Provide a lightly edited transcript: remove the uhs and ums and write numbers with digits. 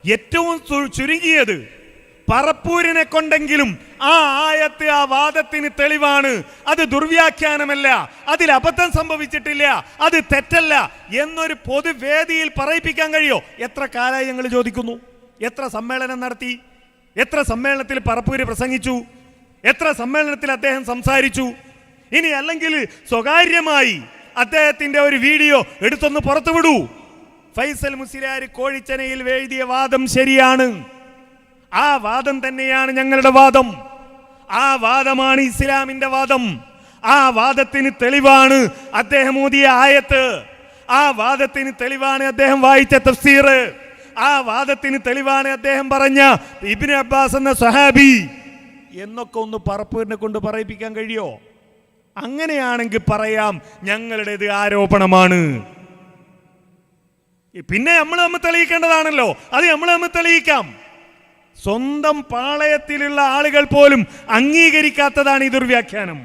ഏറ്റവും ചുരുങ്ങിയത് പറപ്പൂരിനെ കൊണ്ടെങ്കിലും ആ ആയത്ത് ആ വാദത്തിന് തെളിവാണ്, അത് ദുർവ്യാഖ്യാനമല്ല, അതിൽ അബദ്ധം സംഭവിച്ചിട്ടില്ല, അത് തെറ്റല്ല എന്നൊരു പൊതുവേദിയിൽ പറയിപ്പിക്കാൻ കഴിയോ? എത്ര കാലമായി ഞങ്ങൾ ചോദിക്കുന്നു? എത്ര സമ്മേളനം നടത്തി? എത്ര സമ്മേളനത്തിൽ പറപ്പൂര് പ്രസംഗിച്ചു? എത്ര സമ്മേളനത്തിൽ അദ്ദേഹം സംസാരിച്ചു? ഇനി അല്ലെങ്കിൽ സ്വകാര്യമായി അദ്ദേഹത്തിന്റെ ഒരു വീഡിയോ എടുത്തൊന്ന് പുറത്തുവിടൂ. ഫൈസൽ മുസ്ലിയാർ കോഴിച്ചനയിൽ എഴുതിയ വാദം ശരിയാണ്, ആ വാദം തന്നെയാണ് ഞങ്ങളുടെ വാദം, ആ വാദമാണ് ഇസ്ലാമിന്റെ വാദം. ആ വാദത്തിന് തെളിവാണ് അദ്ദേഹം ഓതിയ ആയത്ത്, ആ വാദത്തിന് തെളിവാണ് അദ്ദേഹം വായിച്ച തഫ്സീർ, ആ വാദത്തിന് തെളിവാണ് അദ്ദേഹം പറഞ്ഞ ഇബ്നു അബ്ബാസ് എന്ന സഹാബി എന്നൊക്കെ ഒന്ന് പറപ്പൂരിനെ കൊണ്ട് പറയിപ്പിക്കാൻ കഴിയോ? അങ്ങനെയാണെങ്കിൽ പറയാം ഞങ്ങളുടേത് ആരോപണമാണ്. പിന്നെ നമ്മൾ തെളിയിക്കേണ്ടതാണല്ലോ, അത് നമ്മൾ തെളിയിക്കാം. സ്വന്തം പാളയത്തിലുള്ള ആളുകൾ പോലും അംഗീകരിക്കാത്തതാണ് ഈ ദുർവ്യാഖ്യാനം.